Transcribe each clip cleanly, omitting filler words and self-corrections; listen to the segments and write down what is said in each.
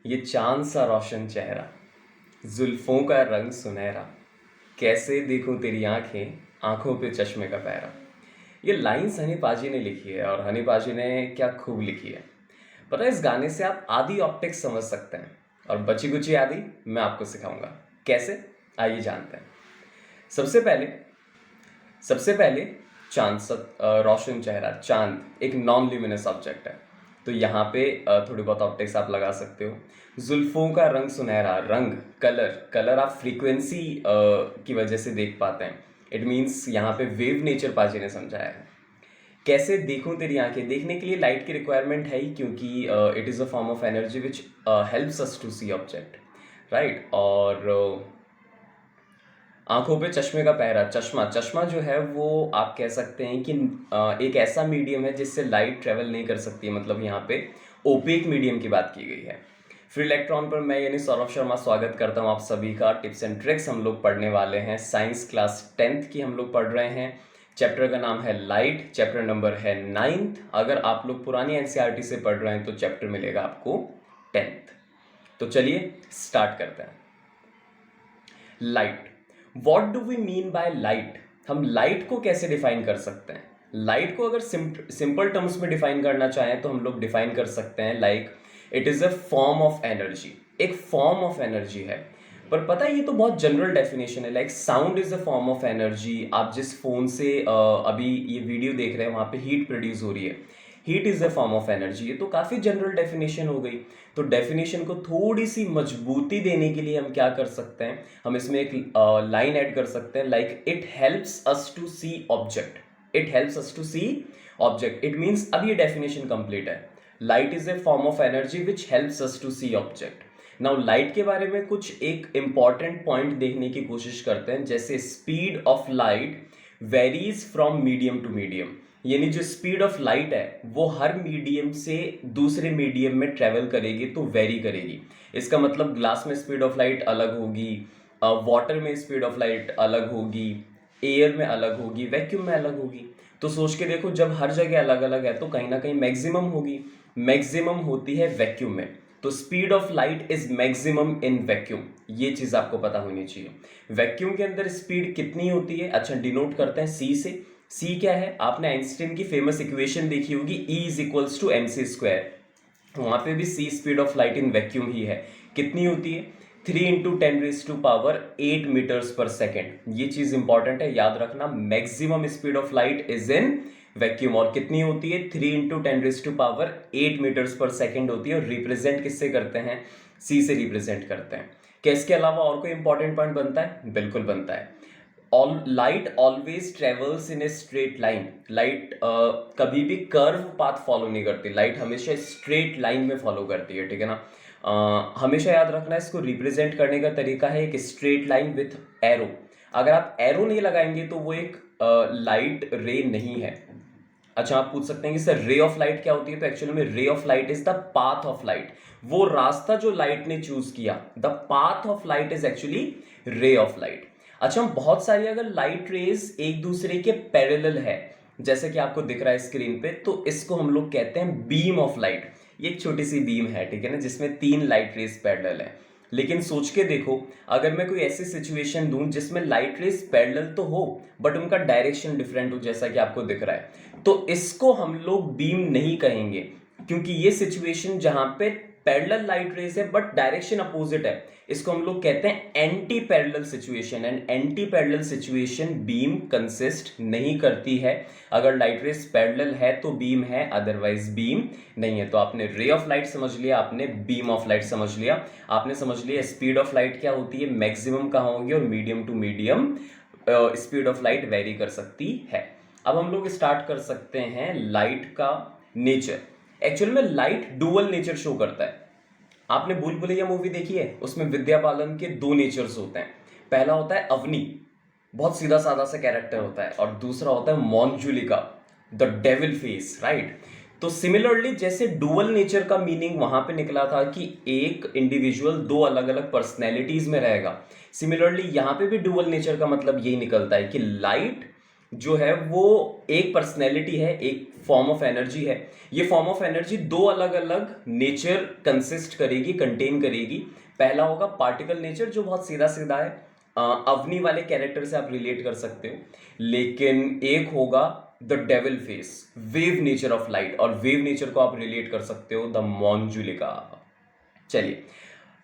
ये चांद सा रोशन चेहरा, जुल्फों का रंग सुनहरा, कैसे देखूं तेरी आंखें, आंखों पे चश्मे का पहरा। ये लाइंस हनी पाजी ने लिखी है और हनी पाजी ने क्या खूब लिखी है। पता है, इस गाने से आप आदि ऑप्टिक्स समझ सकते हैं और बची कुची आदि मैं आपको सिखाऊंगा कैसे। आइए जानते हैं। सबसे पहले सबसे पहले रोशन चेहरा, चांद एक नॉन ल्यूमिनस ऑब्जेक्ट है। तो यहाँ पे थोड़ी बहुत ऑप्टिक्स आप लगा सकते हो। जुल्फों का रंग सुनहरा, रंग कलर कलर आप फ्रीक्वेंसी की वजह से देख पाते हैं। इट मीन्स यहाँ पे वेव नेचर पाजी ने समझाया है। कैसे देखूं तेरी आंखें, देखने के लिए लाइट की रिक्वायरमेंट है ही, क्योंकि it is a form of energy which helps us to see object, right. और आंखों पे चश्मे का पहरा, चश्मा चश्मा जो है वो आप कह सकते हैं कि एक ऐसा मीडियम है जिससे लाइट ट्रेवल नहीं कर सकती है। मतलब यहाँ पे ओपेक मीडियम की बात की गई है। फ्री इलेक्ट्रॉन पर मैं यानी सौरभ शर्मा स्वागत करता हूँ आप सभी का। टिप्स एंड ट्रिक्स हम लोग पढ़ने वाले हैं। साइंस क्लास 10th की हम लोग पढ़ रहे हैं। चैप्टर का नाम है लाइट, चैप्टर नंबर है 9th। अगर आप लोग पुरानी एनसीईआरटी से पढ़ रहे हैं तो चैप्टर मिलेगा आपको 10th। तो चलिए स्टार्ट करते हैं। Light, what do we mean by light. हम लाइट को कैसे डिफाइन कर सकते हैं। लाइट को अगर सिंपल टर्म्स में डिफाइन करना चाहें तो हम लोग डिफाइन कर सकते हैं like it is a form of energy. एक फॉर्म ऑफ एनर्जी है। पर पता है, ये तो बहुत जनरल डेफिनेशन है। Like sound is a form of energy. आप जिस फोन से अभी ये वीडियो देख रहे हैं वहां पे हीट प्रोड्यूस हो रही है। Heat is a form of energy. ये तो काफी जनरल डेफिनेशन हो गई। तो डेफिनेशन को थोड़ी सी मजबूती देने के लिए हम क्या कर सकते हैं, हम इसमें एक लाइन ऐड कर सकते हैं like it helps us to see object. It helps us to see object. It means अब ये डेफिनेशन कंप्लीट है। Light is a form of energy which helps us to see object. Now light के बारे में कुछ एक important point देखने की कोशिश करते हैं। जैसे speed of light varies from medium to medium. यानी जो स्पीड ऑफ लाइट है वो हर मीडियम से दूसरे मीडियम में ट्रेवल करेगी तो वेरी करेगी। इसका मतलब ग्लास में स्पीड ऑफ लाइट अलग होगी, वाटर में स्पीड ऑफ लाइट अलग होगी, एयर में अलग होगी, वैक्यूम में अलग होगी। तो सोच के देखो, जब हर जगह अलग अलग है तो कहीं ना कहीं मैक्सिमम होगी। मैक्सिमम होती है वैक्यूम में। तो speed of light is maximum in vacuum. ये चीज आपको पता होनी चाहिए। वैक्यूम के अंदर स्पीड कितनी होती है, अच्छा डिनोट करते हैं सी से। सी क्या है, आपने आइंस्टीन की फेमस इक्वेशन देखी होगी, E is equals to mc square. वहां पे भी C speed of light in vacuum ही है। कितनी होती है, 3 इंटू 10⁻⁸ मीटर्स पर सेकेंड। ये चीज इंपॉर्टेंट है, याद रखना। Maximum speed of light is in vacuum. और कितनी होती है, 3 इंटू 10⁸ मीटर्स पर सेकेंड होती है। और रिप्रेजेंट किससे करते हैं, सी से रिप्रेजेंट करते हैं। क्या इसके अलावा और कोई इंपॉर्टेंट पॉइंट बनता है, बिल्कुल बनता है। Light always travels in a straight line. Light कभी भी कर्व पाथ फॉलो नहीं करती। लाइट हमेशा स्ट्रेट लाइन में फॉलो करती है, ठीक है ना। हमेशा याद रखना, इसको रिप्रेजेंट करने का तरीका है एक स्ट्रेट लाइन विथ एरो। अगर आप एरो नहीं लगाएंगे तो वो एक लाइट रे नहीं है। अच्छा, आप पूछ सकते हैं कि सर रे ऑफ लाइट क्या होती है। तो एक्चुअली में ray of light is the path of light. वो रास्ता जो लाइट ने चूज किया, the path of light is actually ray of light. अच्छा, हम बहुत सारी अगर लाइट रेज एक दूसरे के पैरेलल है, जैसे कि आपको दिख रहा है स्क्रीन पे, तो इसको हम लोग कहते हैं बीम ऑफ लाइट। ये एक छोटी सी बीम है, ठीक है ना, जिसमें 3 लाइट रेज पैरेलल है। लेकिन सोच के देखो, अगर मैं कोई ऐसी सिचुएशन दूं जिसमें लाइट रेज पैरेलल तो हो बट उनका डायरेक्शन डिफरेंट हो, जैसा कि आपको दिख रहा है, तो इसको हम लोग बीम नहीं कहेंगे। क्योंकि ये सिचुएशन जहां पे पैरेलल लाइट रेज है बट डायरेक्शन अपोजिट है, इसको हम लोग कहते हैं anti parallel situation. And anti parallel situation beam consist नहीं करती है। अगर लाइट रेज पैरेलल है तो बीम है, अदरवाइज बीम नहीं है। तो आपने रे ऑफ लाइट समझ लिया, आपने बीम ऑफ लाइट समझ लिया, आपने समझ लिया स्पीड ऑफ लाइट क्या होती है, मैक्सिमम कहाँ होगी, और medium to medium speed of light vary कर सकती है। अब हम लोग स्टार्ट कर सकते हैं लाइट का नेचर। एक्चुअल में लाइट डुअल नेचर शो करता है। आपने भूल भुलैया मूवी देखी है, उसमें विद्या बालन के 2 नेचर्स होते हैं। पहला होता है अवनी, बहुत सीधा साधा सा कैरेक्टर होता है, और दूसरा होता है मॉन्जुलिका, द डेविल फेस, राइट। तो सिमिलरली जैसे डुअल नेचर का मीनिंग वहां पे निकला था कि एक इंडिविजुअल 2 अलग अलग पर्सनैलिटीज में रहेगा, सिमिलरली यहां पे भी डुअल नेचर का मतलब यही निकलता है कि लाइट जो है वो एक पर्सनैलिटी है, एक फॉर्म ऑफ एनर्जी है। ये फॉर्म ऑफ एनर्जी दो अलग अलग नेचर कंसिस्ट करेगी, कंटेन करेगी। पहला होगा पार्टिकल नेचर, जो बहुत सीधा सीधा है, अवनी वाले कैरेक्टर से आप रिलेट कर सकते हो। लेकिन एक होगा the devil face, wave nature of light, और वेव नेचर को आप रिलेट कर सकते हो द मॉन्जुलिका। चलिए,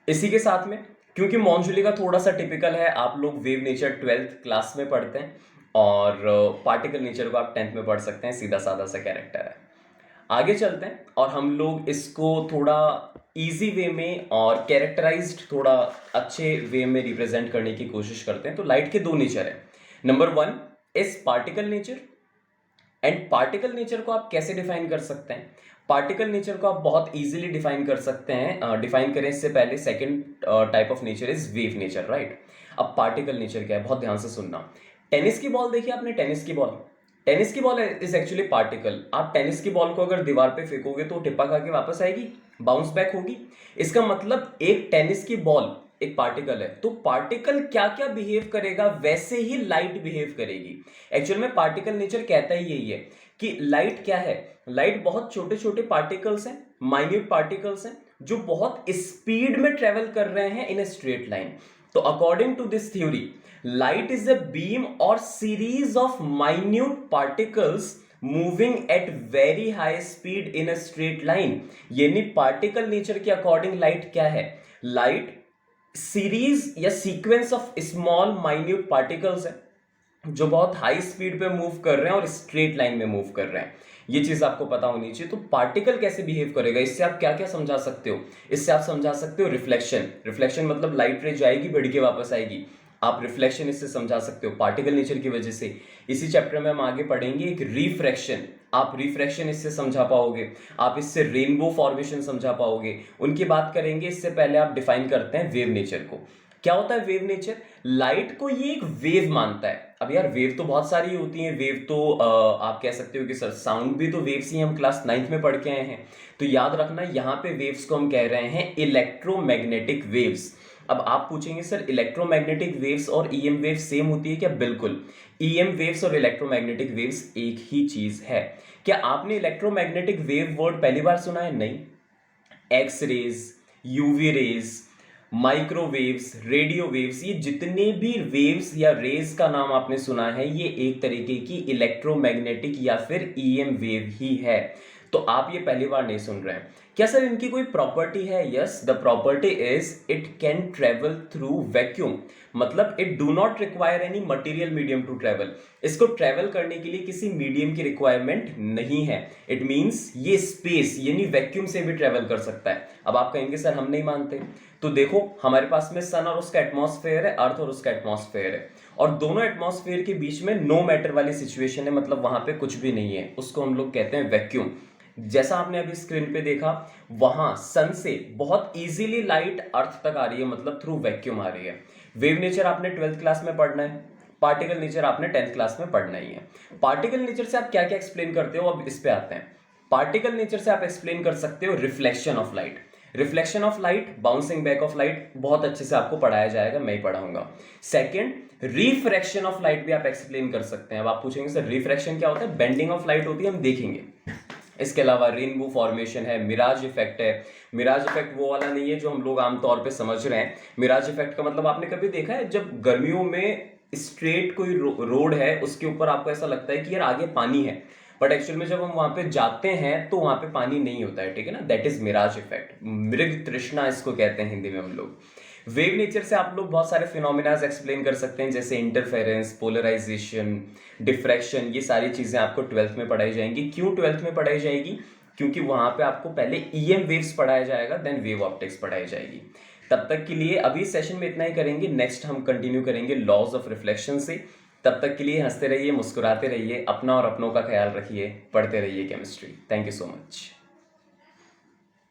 इसी के साथ में, क्योंकि मॉन्जुलिका थोड़ा सा टिपिकल है, आप लोग वेव नेचर 12th क्लास में पढ़ते हैं और पार्टिकल नेचर को आप 10th में पढ़ सकते हैं, सीधा साधा सा कैरेक्टर है। आगे चलते हैं और हम लोग इसको थोड़ा इजी वे में और कैरेक्टराइज्ड थोड़ा अच्छे वे में रिप्रेजेंट करने की कोशिश करते हैं। तो लाइट के दो नेचर है। Number 1 is particle nature. And particle nature को आप कैसे डिफाइन कर सकते हैं? पार्टिकल नेचर को आप बहुत इजीली डिफाइन कर सकते हैं। डिफाइन करें इससे पहले, second type of nature is wave nature, right? अब पार्टिकल नेचर क्या है, बहुत ध्यान से सुनना। टेनिस की बॉल देखी आपने? टेनिस की बॉल इज एक्चुअली पार्टिकल। आप टेनिस की बॉल को अगर दीवार पे फेंकोगे तो टिप्पा खा के वापस आएगी, बाउंस बैक होगी। इसका मतलब एक टेनिस की बॉल एक पार्टिकल है, तो पार्टिकल क्या क्या बिहेव करेगा वैसे ही लाइट बिहेव करेगी। एक्चुअल में पार्टिकल नेचर कहता ही यही है कि लाइट क्या है। लाइट बहुत छोटे छोटे पार्टिकल्स हैं, माइन्यूट पार्टिकल्स हैं, जो बहुत स्पीड में ट्रेवल कर रहे हैं इन ए स्ट्रेट लाइन। तो according to this theory, light is a beam or series of minute particles moving at very high speed in a straight line। यानी पार्टिकल नेचर के अकॉर्डिंग लाइट क्या है? Light series या sequence of small minute particles है, जो बहुत high speed पे move कर रहे हैं और स्ट्रेट लाइन में मूव कर रहे हैं। ये चीज आपको पता होनी चाहिए। तो पार्टिकल कैसे बिहेव करेगा, इससे आप क्या क्या समझा सकते हो? इससे आप समझा सकते हो रिफ्लेक्शन। रिफ्लेक्शन मतलब लाइट रे जाएगी, बढ़ के वापस आएगी। आप रिफ्लेक्शन इससे समझा सकते हो पार्टिकल नेचर की वजह से। इसी चैप्टर में हम आगे पढ़ेंगे एक रिफ्रैक्शन। आप रिफ्रैक्शन इससे समझा पाओगे, आप इससे रेनबो फॉर्मेशन समझा पाओगे। उनकी बात करेंगे, इससे पहले आप डिफाइन करते हैं वेव नेचर को। क्या होता है वेव नेचर? लाइट को ये एक वेव मानता है। अब यार वेव तो बहुत सारी होती हैं। वेव तो आप कह सकते हो कि सर साउंड भी तो वेव्स ही, हम क्लास 9th में पढ़ के आए हैं। तो याद रखना, यहाँ पे वेव्स को हम कह रहे हैं इलेक्ट्रोमैग्नेटिक वेव्स। अब आप पूछेंगे सर इलेक्ट्रोमैग्नेटिक वेव्स और ईएम वेव्स सेम होती है क्या? बिल्कुल, ईएम वेव्स और इलेक्ट्रोमैग्नेटिक वेव्स एक ही चीज है। क्या आपने इलेक्ट्रोमैग्नेटिक वेव वर्ड पहली बार सुना है? नहीं। X rays, UV rays, microwaves, radio waves, ये जितने भी वेव्स या रेज का नाम आपने सुना है, ये एक तरीके की इलेक्ट्रोमैग्नेटिक या फिर ईएम वेव ही है। तो आप ये पहली बार नहीं सुन रहे हैं। क्या सर इनकी कोई प्रॉपर्टी है? Yes, the property is it can travel through vacuum. मतलब it do not require any material medium to travel. इसको ट्रेवल करने के लिए किसी मीडियम की रिक्वायरमेंट नहीं है। इट मींस ये स्पेस यानी वैक्यूम से भी ट्रेवल कर सकता है। अब आप कहेंगे सर हम नहीं मानते। तो देखो, हमारे पास में सन और उसका एटमॉस्फेयर है, अर्थ और उसका एटमॉस्फेयर है, और दोनों एटमॉस्फेयर के बीच में नो मैटर वाली सिचुएशन है। मतलब वहां पे कुछ भी नहीं है, उसको हम लोग कहते हैं वैक्यूम। जैसा आपने अभी स्क्रीन पे देखा, वहां सन से बहुत इजीली लाइट अर्थ तक आ रही है, मतलब थ्रू वैक्यूम आ रही है। वेव नेचर आपने 12th क्लास में पढ़ना है, पार्टिकल नेचर आपने 10th क्लास में पढ़ना ही है। पार्टिकल नेचर से आप क्या क्या एक्सप्लेन करते हो, अब इस पे आते हैं। पार्टिकल नेचर से आप एक्सप्लेन कर सकते हो reflection of light. Reflection of light, bouncing back of light, बहुत अच्छे से आपको पढ़ाया जाएगा, मैं ही पढ़ाऊंगा। सेकंड, रिफ्रैक्शन ऑफ लाइट भी आप एक्सप्लेन कर सकते हैं। अब आप पूछेंगे सर रिफ्रैक्शन क्या होता है? बेंडिंग ऑफ लाइट होती है, हम देखेंगे। इसके अलावा रेनबो फॉर्मेशन है, मिराज इफेक्ट है। मिराज इफेक्ट वो वाला नहीं है जो हम लोग आमतौर पे समझ रहे हैं। मिराज इफेक्ट का मतलब आपने कभी देखा है, जब गर्मियों में स्ट्रेट कोई रोड है, उसके ऊपर आपको ऐसा लगता है कि यार आगे पानी है, बट एक्चुअल में जब हम वहां पे जाते हैं तो वहां पे पानी नहीं होता है, ठीक है ना? That is mirage effect. मृग तृष्णा इसको कहते हैं हिंदी में हम लोग। वेव नेचर से आप लोग बहुत सारे फिनोमिनाज एक्सप्लेन कर सकते हैं, जैसे इंटरफेरेंस, पोलराइजेशन, डिफ्रैक्शन। ये सारी चीजें आपको 12th में पढ़ाई जाएंगी। क्यों 12th में पढ़ाई जाएगी? क्योंकि वहां पे आपको पहले ईएम वेव्स पढ़ाया जाएगा, देन वेव ऑप्टिक्स पढ़ाई जाएगी। तब तक के लिए अभी सेशन में इतना ही करेंगे। नेक्स्ट हम कंटिन्यू करेंगे लॉज ऑफ रिफ्लेक्शन से। तब तक के लिए हंसते रहिए, मुस्कुराते रहिए, अपना और अपनों का ख्याल रखिए, पढ़ते रहिए chemistry. Thank you so much.